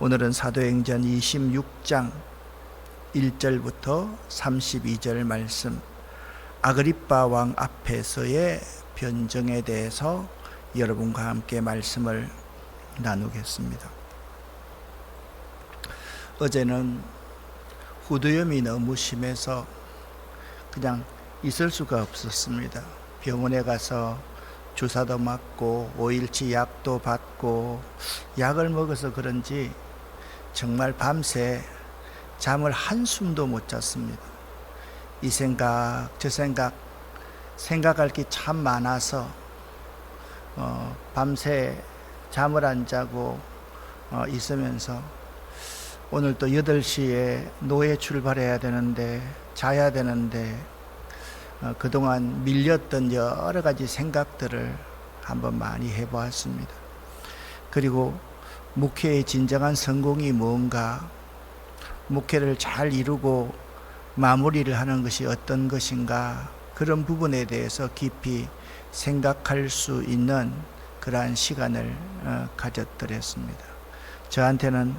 오늘은 사도행전 26장 1절부터 32절 말씀, 아그리빠 왕 앞에서의 변정에 대해서 여러분과 함께 말씀을 나누겠습니다. 어제는 후두염이 너무 심해서 그냥 있을 수가 없었습니다. 병원에 가서 주사도 맞고 5일치 약도 받고, 약을 먹어서 그런지 정말 밤새 잠을 한숨도 못 잤습니다. 이 생각 저 생각할 게 참 많아서 밤새 잠을 안 자고 있으면서 오늘 또 8시에 노예 출발해야 되는데, 자야 되는데 그동안 밀렸던 여러 가지 생각들을 한번 많이 해보았습니다. 그리고 목회의 진정한 성공이 뭔가, 목회를 잘 이루고 마무리를 하는 것이 어떤 것인가, 그런 부분에 대해서 깊이 생각할 수 있는 그러한 시간을 가졌더랬습니다. 저한테는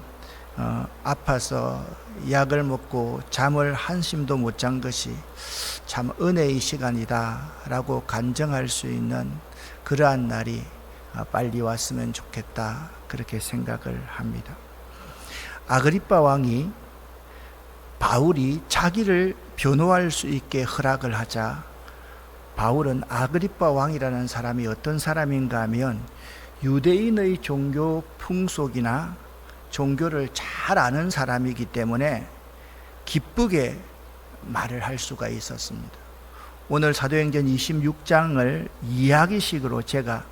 아파서 약을 먹고 잠을 한숨도 못 잔 것이 참 은혜의 시간이다 라고 간증할 수 있는 그러한 날이 빨리 왔으면 좋겠다, 그렇게 생각을 합니다. 아그리빠 왕이 바울이 자기를 변호할 수 있게 허락을 하자, 바울은 아그리빠 왕이라는 사람이 어떤 사람인가 하면 유대인의 종교 풍속이나 종교를 잘 아는 사람이기 때문에 기쁘게 말을 할 수가 있었습니다. 오늘 사도행전 26장을 이야기식으로 제가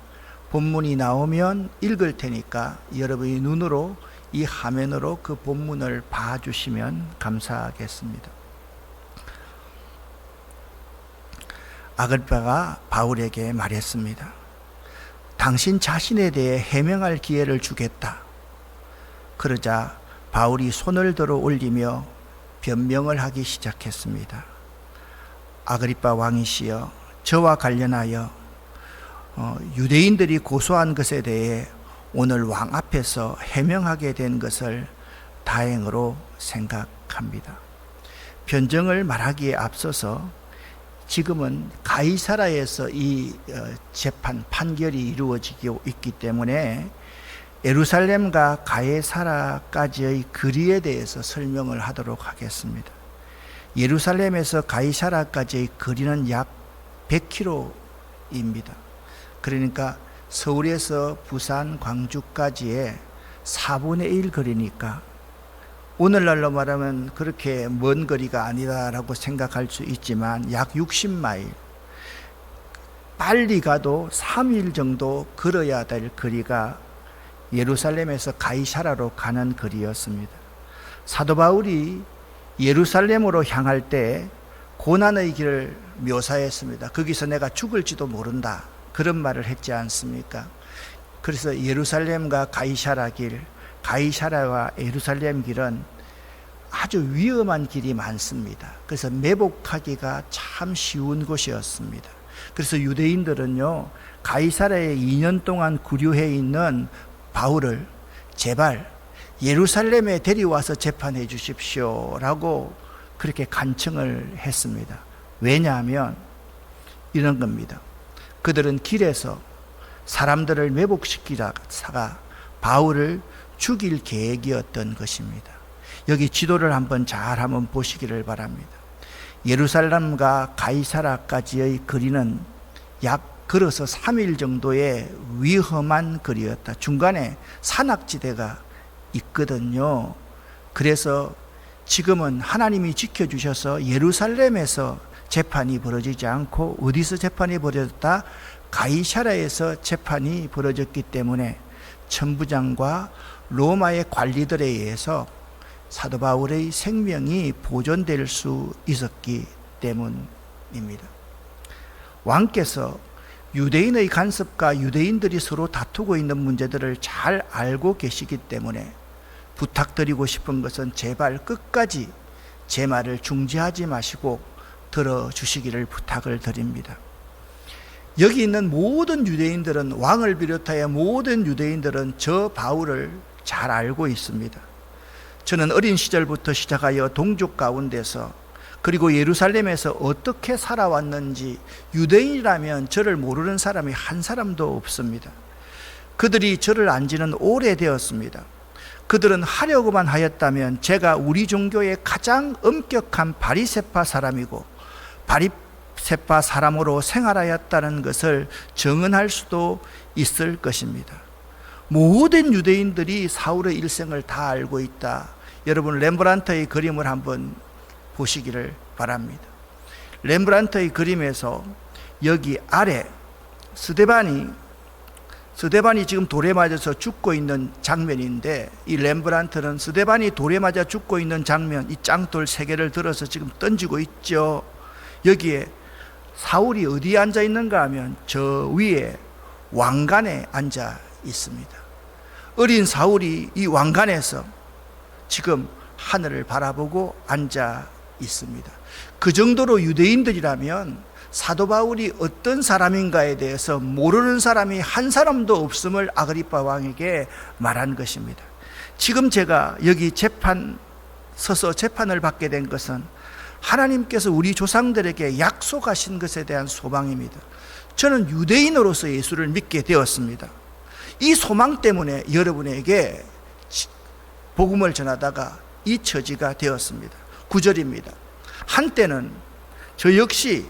본문이 나오면 읽을 테니까 여러분이 눈으로, 이 화면으로 그 본문을 봐주시면 감사하겠습니다. 아그리빠가 바울에게 말했습니다. 당신 자신에 대해 해명할 기회를 주겠다. 그러자 바울이 손을 들어 올리며 변명을 하기 시작했습니다. 아그리빠 왕이시여, 저와 관련하여 유대인들이 고소한 것에 대해 오늘 왕 앞에서 해명하게 된 것을 다행으로 생각합니다. 변정을 말하기에 앞서서 지금은 가이사라에서 이 판결이 이루어지고 있기 때문에 예루살렘과 가이사라까지의 거리에 대해서 설명을 하도록 하겠습니다. 예루살렘에서 가이사라까지의 거리는 약 100km입니다. 그러니까 서울에서 부산, 광주까지의 4분의 1 거리니까 오늘날로 말하면 그렇게 먼 거리가 아니다라고 생각할 수 있지만 약 60마일, 빨리 가도 3일 정도 걸어야 될 거리가 예루살렘에서 가이사라로 가는 거리였습니다. 사도 바울이 예루살렘으로 향할 때 고난의 길을 묘사했습니다. 거기서 내가 죽을지도 모른다, 그런 말을 했지 않습니까? 그래서 예루살렘과 가이사라 길, 가이사라와 예루살렘 길은 아주 위험한 길이 많습니다. 그래서 매복하기가 참 쉬운 곳이었습니다. 그래서 유대인들은요, 가이사라에 2년 동안 구류해 있는 바울을 제발 예루살렘에 데려와서 재판해 주십시오 라고 그렇게 간청을 했습니다. 왜냐하면 이런 겁니다. 그들은 길에서 사람들을 매복시키다가 바울을 죽일 계획이었던 것입니다. 여기 지도를 한번 보시기를 바랍니다. 예루살렘과 가이사라까지의 거리는 약 걸어서 3일 정도의 위험한 거리였다. 중간에 산악지대가 있거든요. 그래서 지금은 하나님이 지켜주셔서 예루살렘에서 재판이 벌어지지 않고 어디서 재판이 벌어졌다? 가이사라에서 재판이 벌어졌기 때문에 천부장과 로마의 관리들에 의해서 사도 바울의 생명이 보존될 수 있었기 때문입니다. 왕께서 유대인의 간섭과 유대인들이 서로 다투고 있는 문제들을 잘 알고 계시기 때문에 부탁드리고 싶은 것은 제발 끝까지 제 말을 중지하지 마시고 들어주시기를 부탁을 드립니다. 여기 있는 모든 유대인들은, 왕을 비롯하여 모든 유대인들은 저 바울을 잘 알고 있습니다. 저는 어린 시절부터 시작하여 동족 가운데서 그리고 예루살렘에서 어떻게 살아왔는지 유대인이라면 저를 모르는 사람이 한 사람도 없습니다. 그들이 저를 안 지는 오래되었습니다. 그들은 하려고만 하였다면 제가 우리 종교의 가장 엄격한 바리새파 사람이고 바리새파 사람으로 생활하였다는 것을 증언할 수도 있을 것입니다. 모든 유대인들이 사울의 일생을 다 알고 있다. 여러분 렘브란트의 그림을 한번 보시기를 바랍니다. 렘브란트의 그림에서 여기 아래 스데반이 지금 돌에 맞아서 죽고 있는 장면인데, 이 렘브란트는 스데반이 돌에 맞아 죽고 있는 장면, 이 짱돌 3개를 들어서 지금 던지고 있죠. 여기에 사울이 어디에 앉아 있는가 하면 저 위에 왕관에 앉아 있습니다. 어린 사울이 이 왕관에서 지금 하늘을 바라보고 앉아 있습니다. 그 정도로 유대인들이라면 사도 바울이 어떤 사람인가에 대해서 모르는 사람이 한 사람도 없음을 아그리파 왕에게 말한 것입니다. 지금 제가 여기 서서 재판을 받게 된 것은 하나님께서 우리 조상들에게 약속하신 것에 대한 소망입니다. 저는 유대인으로서 예수를 믿게 되었습니다. 이 소망 때문에 여러분에게 복음을 전하다가 이 처지가 되었습니다. 9절입니다. 한때는 저 역시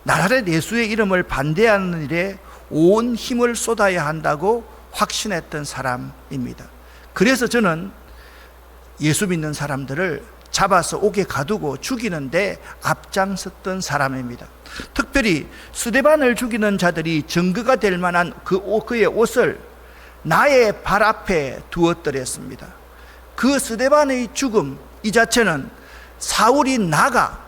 나사렛 예수의 이름을 반대하는 일에 온 힘을 쏟아야 한다고 확신했던 사람입니다. 그래서 저는 예수 믿는 사람들을 잡아서 옥에 가두고 죽이는데 앞장섰던 사람입니다. 특별히 스데반을 죽이는 자들이 증거가 될 만한 그의 옷을 나의 발 앞에 두었더랬습니다. 그 스데반의 죽음 이 자체는 사울이 나가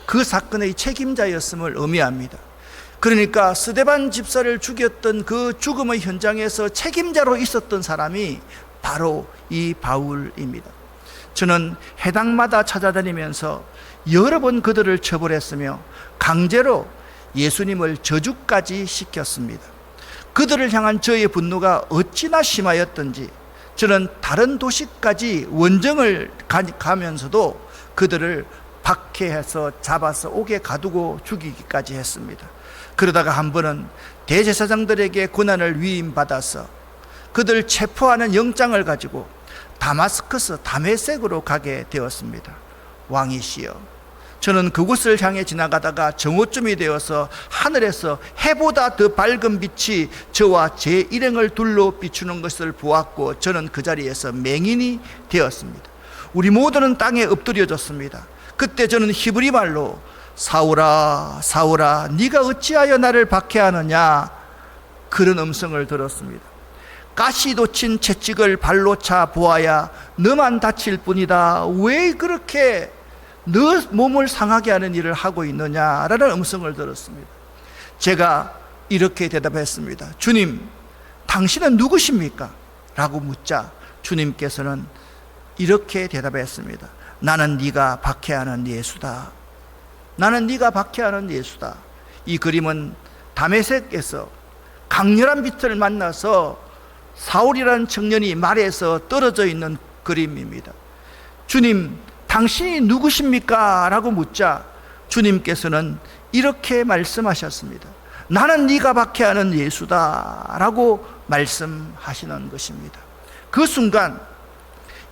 그 사건의 책임자였음을 의미합니다. 그러니까 스데반 집사를 죽였던 그 죽음의 현장에서 책임자로 있었던 사람이 바로 이 바울입니다. 저는 해당마다 찾아다니면서 여러 번 그들을 처벌했으며 강제로 예수님을 저주까지 시켰습니다. 그들을 향한 저의 분노가 어찌나 심하였던지 저는 다른 도시까지 원정을 가면서도 그들을 박해해서 잡아서 옥에 가두고 죽이기까지 했습니다. 그러다가 한 번은 대제사장들에게 고난을 위임받아서 그들 체포하는 영장을 가지고 다마스커스 다메섹으로 가게 되었습니다. 왕이시여, 저는 그곳을 향해 지나가다가 정오쯤이 되어서 하늘에서 해보다 더 밝은 빛이 저와 제 일행을 둘러 비추는 것을 보았고 저는 그 자리에서 맹인이 되었습니다. 우리 모두는 땅에 엎드려졌습니다. 그때 저는 히브리 말로 사울아 사울아 네가 어찌하여 나를 박해하느냐 그런 음성을 들었습니다. 가시 돋친 채찍을 발로 차 보아야 너만 다칠 뿐이다. 왜 그렇게 너 몸을 상하게 하는 일을 하고 있느냐라는 음성을 들었습니다. 제가 이렇게 대답했습니다. 주님, 당신은 누구십니까? 라고 묻자 주님께서는 이렇게 대답했습니다. 나는 네가 박해하는 예수다. 나는 네가 박해하는 예수다. 이 그림은 다메섹에서 강렬한 빛을 만나서 사울이라는 청년이 말에서 떨어져 있는 그림입니다. 주님, 당신이 누구십니까? 라고 묻자 주님께서는 이렇게 말씀하셨습니다. 나는 네가 박해하는 예수다 라고 말씀하시는 것입니다. 그 순간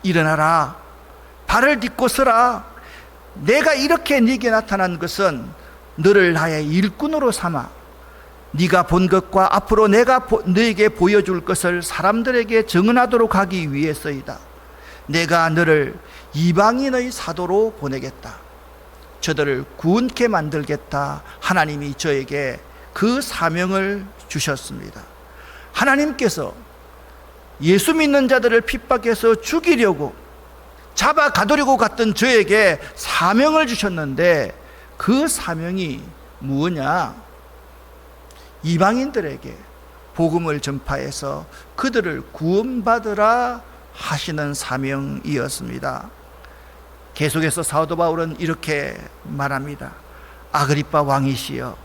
일어나라, 발을 딛고 서라. 내가 이렇게 네게 나타난 것은 너를 나의 일꾼으로 삼아 네가 본 것과 앞으로 내가 너에게 보여줄 것을 사람들에게 증언하도록 하기 위해서이다. 내가 너를 이방인의 사도로 보내겠다. 저들을 구원케 만들겠다. 하나님이 저에게 그 사명을 주셨습니다. 하나님께서 예수 믿는 자들을 핍박해서 죽이려고 잡아 가두려고 갔던 저에게 사명을 주셨는데 그 사명이 무엇냐? 이방인들에게 복음을 전파해서 그들을 구원받으라 하시는 사명이었습니다. 계속해서 사도 바울은 이렇게 말합니다. 아그리파 왕이시여,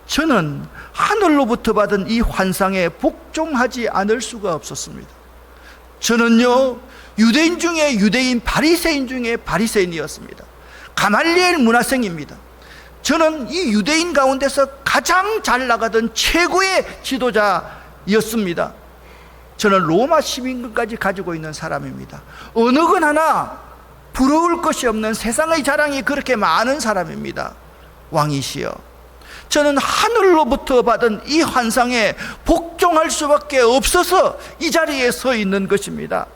저는 하늘로부터 받은 이 환상에 복종하지 않을 수가 없었습니다. 저는요, 유대인 중에 유대인, 바리새인 중에 바리새인이었습니다. 가말리엘 문화생입니다. 저는 이 유대인 가운데서 가장 잘 나가던 최고의 지도자였습니다. 저는 로마 시민권까지 가지고 있는 사람입니다. 어느 건 하나 부러울 것이 없는 세상의 자랑이 그렇게 많은 사람입니다. 왕이시여, 저는 하늘로부터 받은 이 환상에 복종할 수밖에 없어서 이 자리에 서 있는 것입니다.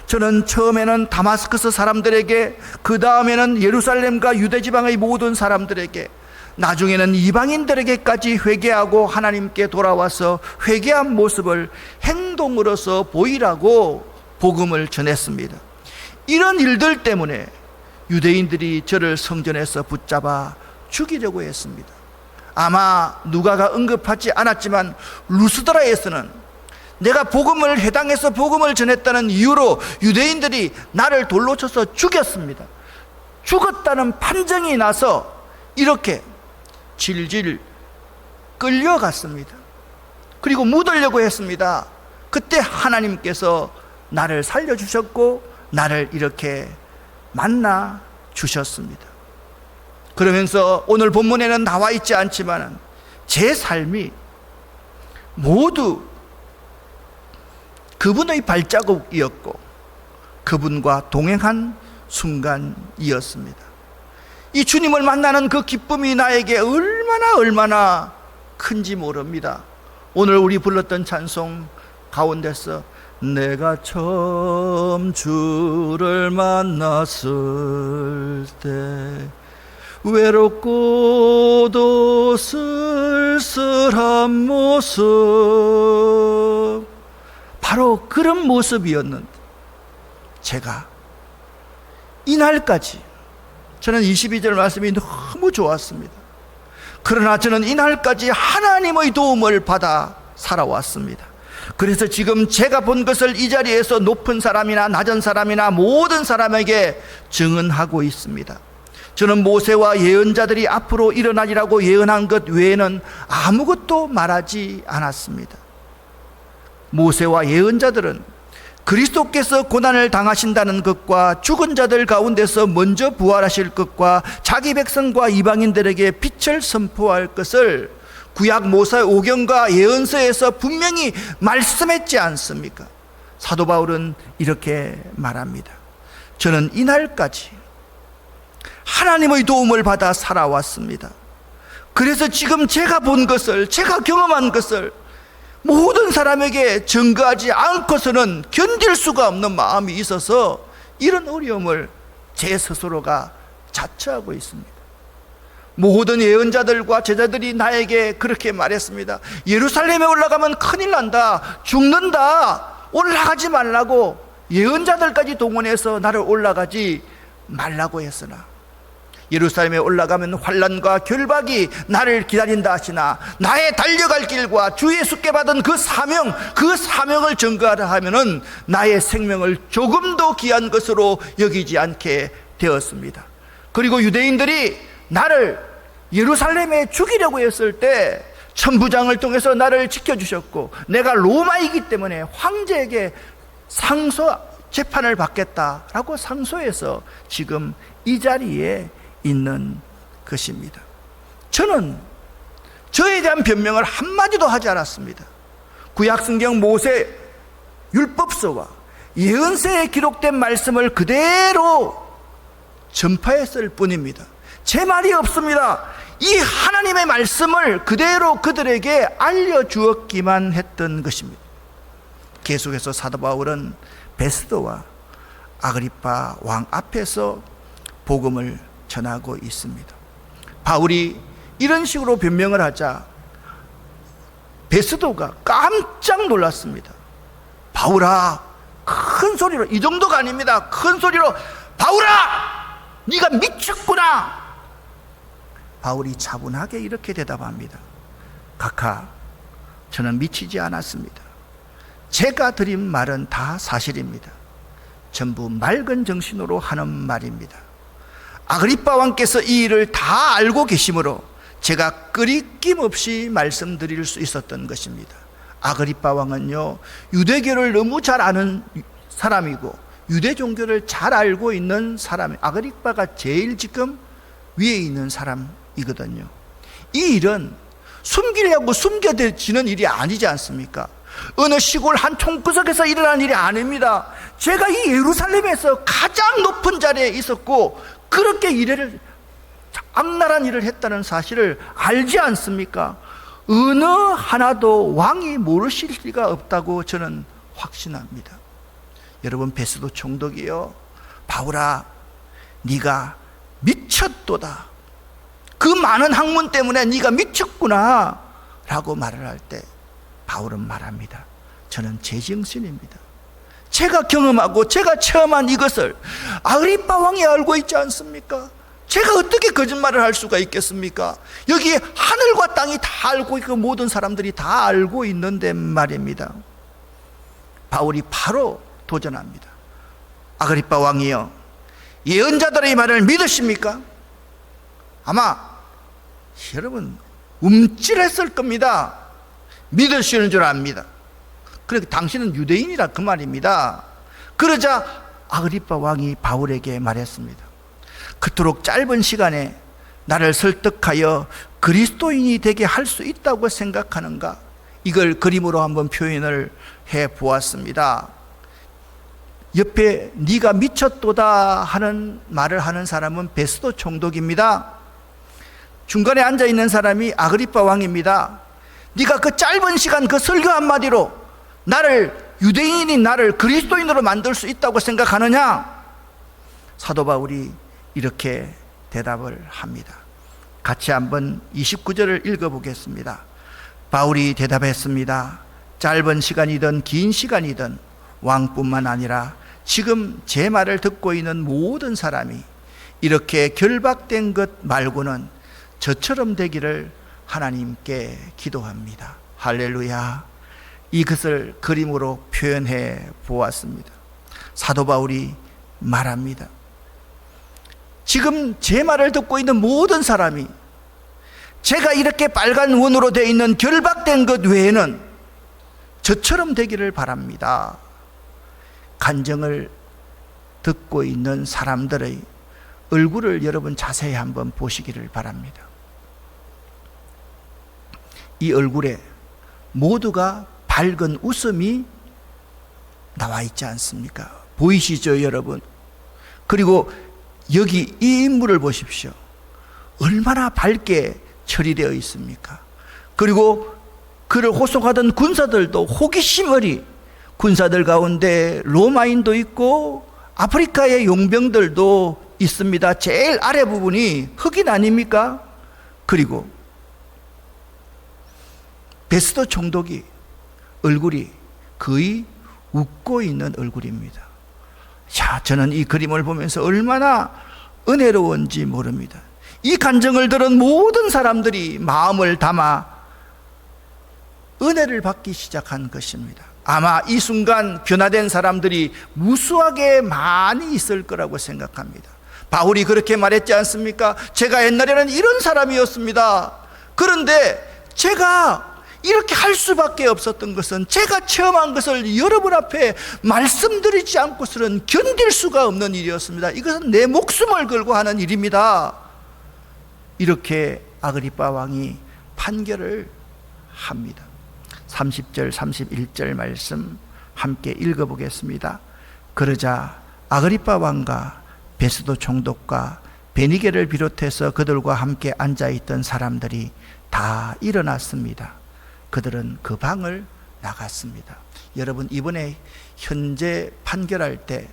저는 처음에는 다마스커스 사람들에게, 그 다음에는 예루살렘과 유대지방의 모든 사람들에게, 나중에는 이방인들에게까지 회개하고 하나님께 돌아와서 회개한 모습을 행동으로서 보이라고 복음을 전했습니다. 이런 일들 때문에 유대인들이 저를 성전에서 붙잡아 죽이려고 했습니다. 아마 누가가 언급하지 않았지만 루스드라에서는 내가 복음을 해당해서 복음을 전했다는 이유로 유대인들이 나를 돌로 쳐서 죽였습니다. 죽었다는 판정이 나서 이렇게 질질 끌려갔습니다. 그리고 묻으려고 했습니다. 그때 하나님께서 나를 살려주셨고 나를 이렇게 만나 주셨습니다. 그러면서 오늘 본문에는 나와 있지 않지만 제 삶이 모두 그분의 발자국이었고 그분과 동행한 순간이었습니다. 이 주님을 만나는 그 기쁨이 나에게 얼마나 큰지 모릅니다. 오늘 우리 불렀던 찬송 가운데서 내가 처음 주를 만났을 때 외롭고도 쓸쓸한 모습, 바로 그런 모습이었는데 제가 이날까지, 저는 22절 말씀이 너무 좋았습니다. 그러나 저는 이날까지 하나님의 도움을 받아 살아왔습니다. 그래서 지금 제가 본 것을 이 자리에서 높은 사람이나 낮은 사람이나 모든 사람에게 증언하고 있습니다. 저는 모세와 예언자들이 앞으로 일어나리라고 예언한 것 외에는 아무것도 말하지 않았습니다. 모세와 예언자들은 그리스도께서 고난을 당하신다는 것과 죽은 자들 가운데서 먼저 부활하실 것과 자기 백성과 이방인들에게 빛을 선포할 것을 구약 모세 오경과 예언서에서 분명히 말씀했지 않습니까? 사도 바울은 이렇게 말합니다. 저는 이날까지 하나님의 도움을 받아 살아왔습니다. 그래서 지금 제가 본 것을, 제가 경험한 것을 모든 사람에게 증거하지 않고서는 견딜 수가 없는 마음이 있어서 이런 어려움을 제 스스로가 자처하고 있습니다. 모든 예언자들과 제자들이 나에게 그렇게 말했습니다. 예루살렘에 올라가면 큰일 난다, 죽는다, 올라가지 말라고 예언자들까지 동원해서 나를 올라가지 말라고 했으나 예루살렘에 올라가면 환난과 결박이 나를 기다린다 하시나 나의 달려갈 길과 주 예수께 받은 그 사명을 증거하라 하면은 나의 생명을 조금도 귀한 것으로 여기지 않게 되었습니다. 그리고 유대인들이 나를 예루살렘에 죽이려고 했을 때 천부장을 통해서 나를 지켜주셨고, 내가 로마이기 때문에 황제에게 상소 재판을 받겠다라고 상소해서 지금 이 자리에 있는 것입니다. 저는 저에 대한 변명을 한마디도 하지 않았습니다. 구약성경 모세 율법서와 예언서에 기록된 말씀을 그대로 전파했을 뿐입니다. 제 말이 없습니다. 이 하나님의 말씀을 그대로 그들에게 알려주었기만 했던 것입니다. 계속해서 사도 바울은 베스도와 아그리파 왕 앞에서 복음을 전하고 있습니다. 바울이 이런 식으로 변명을 하자 베스도가 깜짝 놀랐습니다. 바울아, 큰 소리로, 이 정도가 아닙니다. 큰 소리로, 바울아, 네가 미쳤구나. 바울이 차분하게 이렇게 대답합니다. 각하, 저는 미치지 않았습니다. 제가 드린 말은 다 사실입니다. 전부 맑은 정신으로 하는 말입니다. 아그리파 왕께서 이 일을 다 알고 계시므로 제가 끄리낌 없이 말씀드릴 수 있었던 것입니다. 아그리파 왕은요, 유대교를 너무 잘 아는 사람이고 유대 종교를 잘 알고 있는 사람이 아그리빠가 제일 지금 위에 있는 사람이거든요. 이 일은 숨기려고 숨겨지는 일이 아니지 않습니까? 어느 시골 한 총구석에서 일어난 일이 아닙니다. 제가 이 예루살렘에서 가장 높은 자리에 있었고 그렇게 악랄한 일을 했다는 사실을 알지 않습니까? 어느 하나도 왕이 모르실 리가 없다고 저는 확신합니다. 여러분, 베스도 총독이요, 바울아 네가 미쳤도다, 그 많은 학문 때문에 네가 미쳤구나 라고 말을 할 때 바울은 말합니다. 저는 제 정신입니다. 제가 경험하고 제가 체험한 이것을 아그리빠 왕이 알고 있지 않습니까? 제가 어떻게 거짓말을 할 수가 있겠습니까? 여기 하늘과 땅이 다 알고 있고 모든 사람들이 다 알고 있는데 말입니다. 바울이 바로 도전합니다. 아그리빠 왕이요, 예언자들의 말을 믿으십니까? 아마 여러분 움찔했을 겁니다. 믿으시는 줄 압니다. 그러니까 당신은 유대인이라 그 말입니다. 그러자 아그리빠 왕이 바울에게 말했습니다. 그토록 짧은 시간에 나를 설득하여 그리스도인이 되게 할 수 있다고 생각하는가? 이걸 그림으로 한번 표현을 해 보았습니다. 옆에 네가 미쳤도다 하는 말을 하는 사람은 베스도 총독입니다. 중간에 앉아있는 사람이 아그리빠 왕입니다. 네가 그 짧은 시간 그 설교 한마디로 유대인인 나를 그리스도인으로 만들 수 있다고 생각하느냐? 사도 바울이 이렇게 대답을 합니다. 같이 한번 29절을 읽어보겠습니다. 바울이 대답했습니다. 짧은 시간이든 긴 시간이든 왕뿐만 아니라 지금 제 말을 듣고 있는 모든 사람이 이렇게 결박된 것 말고는 저처럼 되기를 하나님께 기도합니다. 할렐루야. 이것을 그림으로 표현해 보았습니다. 사도 바울이 말합니다. 지금 제 말을 듣고 있는 모든 사람이 제가 이렇게 빨간 원으로 되어 있는 결박된 것 외에는 저처럼 되기를 바랍니다. 간증을 듣고 있는 사람들의 얼굴을 여러분 자세히 한번 보시기를 바랍니다. 이 얼굴에 모두가 밝은 웃음이 나와 있지 않습니까? 보이시죠, 여러분? 그리고 여기 이 인물을 보십시오. 얼마나 밝게 처리되어 있습니까? 그리고 그를 호송하던 군사들도 호기심 어리, 군사들 가운데 로마인도 있고 아프리카의 용병들도 있습니다. 제일 아래 부분이 흑인 아닙니까? 그리고 베스도 총독이 얼굴이 거의 웃고 있는 얼굴입니다. 자, 저는 이 그림을 보면서 얼마나 은혜로운지 모릅니다. 이 간증을 들은 모든 사람들이 마음을 담아 은혜를 받기 시작한 것입니다. 아마 이 순간 변화된 사람들이 무수하게 많이 있을 거라고 생각합니다. 바울이 그렇게 말했지 않습니까? 제가 옛날에는 이런 사람이었습니다. 그런데 제가 이렇게 할 수밖에 없었던 것은 제가 체험한 것을 여러분 앞에 말씀드리지 않고서는 견딜 수가 없는 일이었습니다. 이것은 내 목숨을 걸고 하는 일입니다. 이렇게 아그리빠 왕이 판결을 합니다. 30절 31절 말씀 함께 읽어보겠습니다. 그러자 아그리빠 왕과 베스도 총독과 베니게를 비롯해서 그들과 함께 앉아있던 사람들이 다 일어났습니다. 그들은 그 방을 나갔습니다. 여러분, 이번에 현재 판결할 때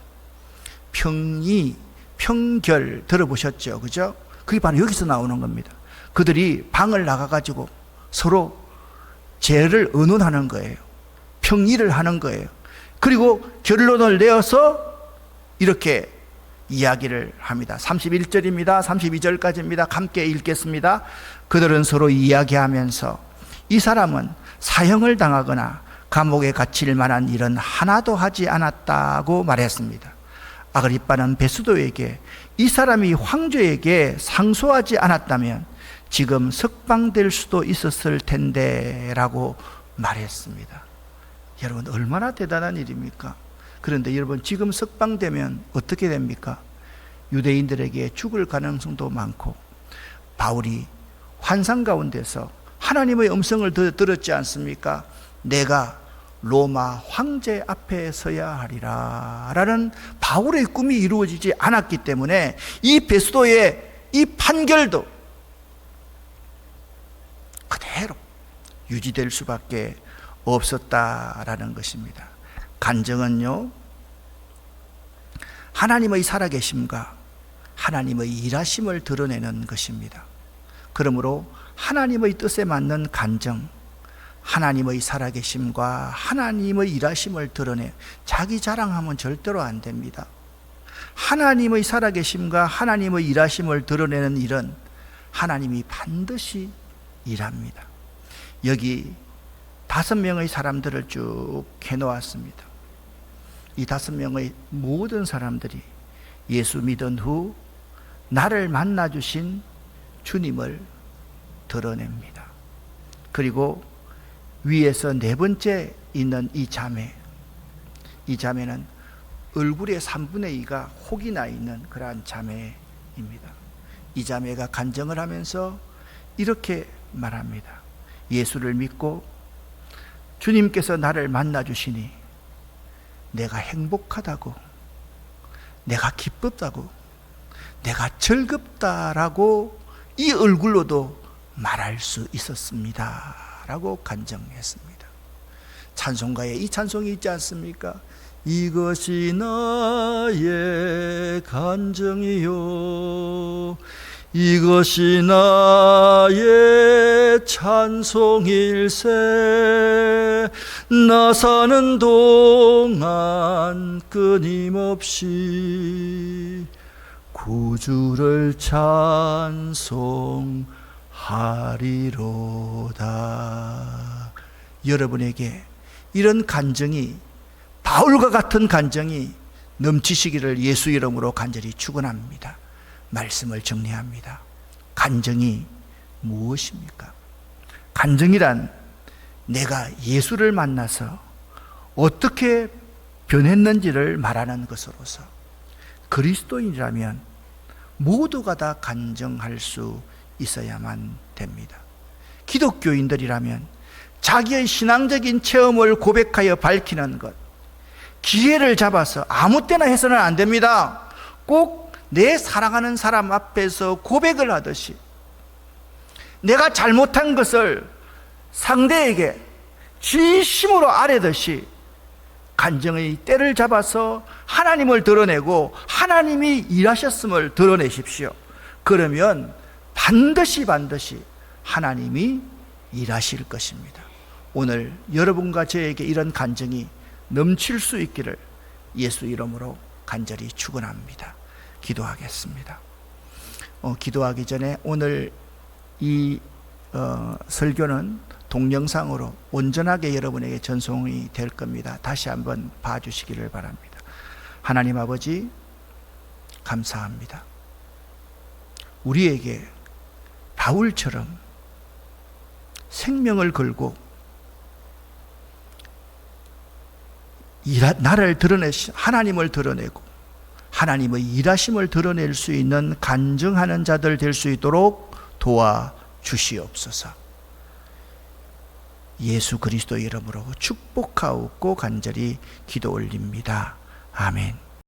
평결 들어보셨죠? 그죠? 그게 바로 여기서 나오는 겁니다. 그들이 방을 나가가지고 서로 죄를 의논하는 거예요. 평의를 하는 거예요. 그리고 결론을 내어서 이렇게 이야기를 합니다. 31절입니다. 32절까지입니다. 함께 읽겠습니다. 그들은 서로 이야기하면서 이 사람은 사형을 당하거나 감옥에 갇힐 만한 일은 하나도 하지 않았다고 말했습니다. 아그리빠는 베스도에게 이 사람이 황제에게 상소하지 않았다면 지금 석방될 수도 있었을 텐데 라고 말했습니다. 여러분, 얼마나 대단한 일입니까? 그런데 여러분, 지금 석방되면 어떻게 됩니까? 유대인들에게 죽을 가능성도 많고, 바울이 환상 가운데서 하나님의 음성을 들었지 않습니까? 내가 로마 황제 앞에 서야 하리라 라는 바울의 꿈이 이루어지지 않았기 때문에 이 베스도의 이 판결도 그대로 유지될 수밖에 없었다라는 것입니다. 간증은요, 하나님의 살아계심과 하나님의 일하심을 드러내는 것입니다. 그러므로 하나님의 뜻에 맞는 간증, 하나님의 살아계심과 하나님의 일하심을 드러내 자기 자랑하면 절대로 안 됩니다. 하나님의 살아계심과 하나님의 일하심을 드러내는 일은 하나님이 반드시 일합니다. 여기 5명의 사람들을 쭉 해놓았습니다. 이 5명의 모든 사람들이 예수 믿은 후 나를 만나주신 주님을 드러냅니다. 그리고 위에서 4번째 있는 이 자매는 얼굴의 3분의 2가 혹이 나 있는 그러한 자매입니다. 이 자매가 간증을 하면서 이렇게 말합니다. 예수를 믿고 주님께서 나를 만나주시니 내가 행복하다고, 내가 기쁘다고, 내가 즐겁다라고 이 얼굴로도 말할 수 있었습니다 라고 간증했습니다. 찬송가에 이 찬송이 있지 않습니까? 이것이 나의 간증이요, 이것이 나의 찬송일세, 나 사는 동안 끊임없이 구주를 찬송하리로다. 여러분에게 이런 간증이, 바울과 같은 간증이 넘치시기를 예수 이름으로 간절히 축원합니다. 말씀을 정리합니다. 간증이 무엇입니까? 간증이란 내가 예수를 만나서 어떻게 변했는지를 말하는 것으로서, 그리스도인이라면 모두가 다 간증할 수 있어야만 됩니다. 기독교인들이라면 자기의 신앙적인 체험을 고백하여 밝히는 것, 기회를 잡아서 아무 때나 해서는 안 됩니다. 꼭 내 사랑하는 사람 앞에서 고백을 하듯이, 내가 잘못한 것을 상대에게 진심으로 아뢰듯이 간증의 때를 잡아서 하나님을 드러내고 하나님이 일하셨음을 드러내십시오. 그러면 반드시 하나님이 일하실 것입니다. 오늘 여러분과 저에게 이런 간증이 넘칠 수 있기를 예수 이름으로 간절히 축원합니다. 기도하겠습니다. 기도하기 전에 오늘 이 설교는 동영상으로 온전하게 여러분에게 전송이 될 겁니다. 다시 한번 봐주시기를 바랍니다. 하나님 아버지, 감사합니다. 우리에게 바울처럼 생명을 걸고 나를 드러내신 하나님을 드러내고 하나님의 일하심을 드러낼 수 있는 간증하는 자들 될 수 있도록 도와주시옵소서. 예수 그리스도 이름으로 축복하옵고 간절히 기도 올립니다. 아멘.